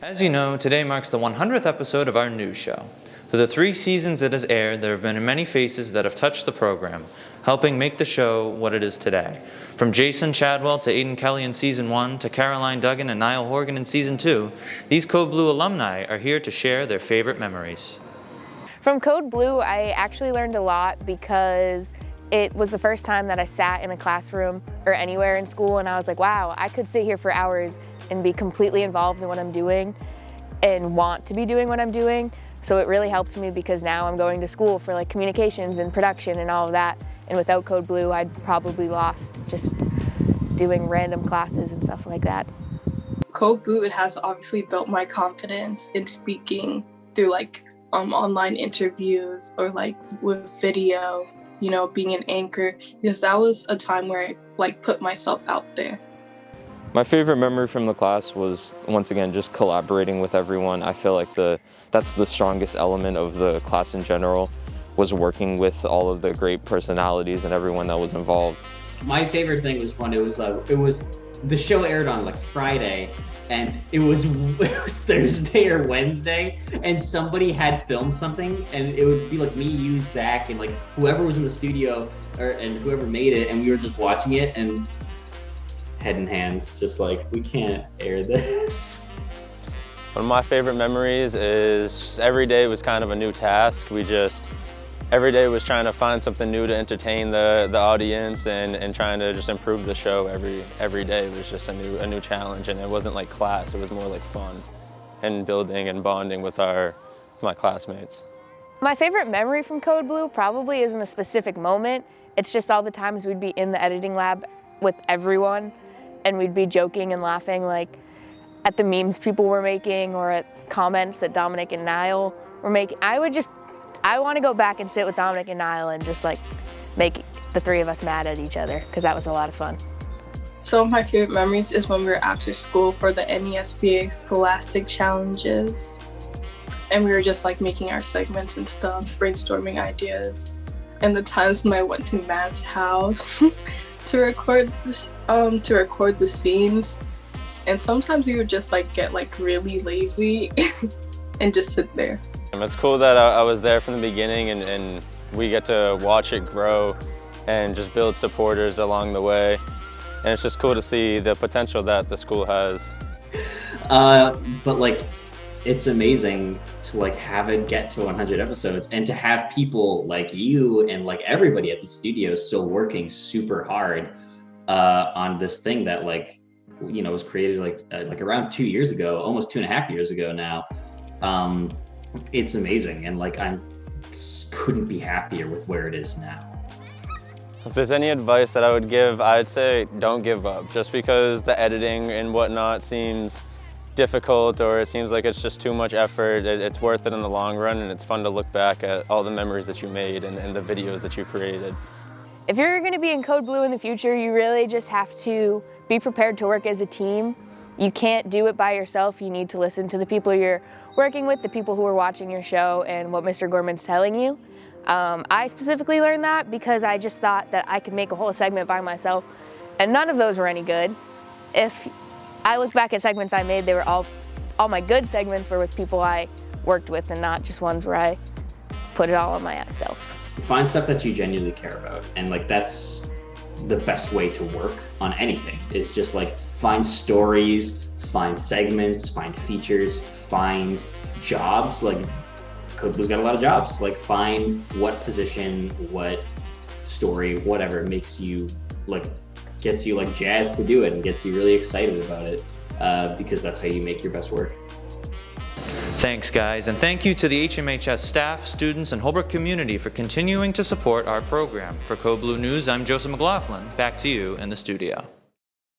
As you know, today marks the 100th episode of our news show. Through the 3 seasons it has aired, there have been many faces that have touched the program, helping make the show what it is today. From Jason Chadwell to Aiden Kelly in Season 1 to Caroline Duggan and Niall Horgan in Season 2, these Code Blue alumni are here to share their favorite memories. From Code Blue, I actually learned a lot because it was the first time that I sat in a classroom or anywhere in school and I was like, wow, I could sit here for hours and be completely involved in what I'm doing and want to be doing what I'm doing. So it really helps me because now I'm going to school for like communications and production and all of that. And without Code Blue, I'd probably lost just doing random classes and stuff like that. Code Blue, it has obviously built my confidence in speaking through like online interviews or like with video, you know, being an anchor, because that was a time where I like put myself out there. My favorite memory from the class was, once again, just collaborating with everyone. I feel like that's the strongest element of the class in general, was working with all of the great personalities and everyone that was involved. My favorite thing was when it was the show aired on like Friday, and it was Thursday or Wednesday, and somebody had filmed something, and it would be like me, you, Zach, and like whoever was in the studio and whoever made it, and we were just watching it and head in hands, just like, we can't air this. One of my favorite memories is every day was kind of a new task. Every day was trying to find something new to entertain the audience and trying to just improve the show every day. It was just a new challenge, and it wasn't like class, it was more like fun and building and bonding with my classmates. My favorite memory from Code Blue probably isn't a specific moment. It's just all the times we'd be in the editing lab with everyone and we'd be joking and laughing like at the memes people were making or at comments that Dominic and Niall were making. I want to go back and sit with Dominic and Niall and just like make the 3 of us mad at each other because that was a lot of fun. Some of my favorite memories is when we were after school for the NESBA Scholastic Challenges. And we were just like making our segments and stuff, brainstorming ideas. And the times when I went to Matt's house to record the scenes. And sometimes we would just like get like really lazy and just sit there. It's cool that I was there from the beginning and we get to watch it grow and just build supporters along the way. And it's just cool to see the potential that the school has. But like, it's amazing to like have it get to 100 episodes and to have people like you and like everybody at the studio still working super hard on this thing that like, you know, was created like around 2 years ago, almost 2.5 years ago now. It's amazing, and like I couldn't be happier with where it is now. If there's any advice that I would give, I'd say don't give up. Just because the editing and whatnot seems difficult or it seems like it's just too much effort, it's worth it in the long run, and it's fun to look back at all the memories that you made and the videos that you created. If you're going to be in Code Blue in the future, you really just have to be prepared to work as a team. You can't do it by yourself. You need to listen to the people you're working with, the people who are watching your show, and what Mr. Gorman's telling you. I specifically learned that because I just thought that I could make a whole segment by myself, and none of those were any good. If I look back at segments I made, they were all my good segments were with people I worked with and not just ones where I put it all on myself. Find stuff that you genuinely care about, and like that's the best way to work on anything. It's just like find stories, find segments, find features, find jobs. Like Code Blue's got a lot of jobs. Like find what position, what story, whatever makes you like, gets you like jazzed to do it and gets you really excited about it, because that's how you make your best work. Thanks guys, and thank you to the HMHS staff, students, and Holbrook community for continuing to support our program. For Code Blue News, I'm Joseph McLaughlin. Back to you in the studio.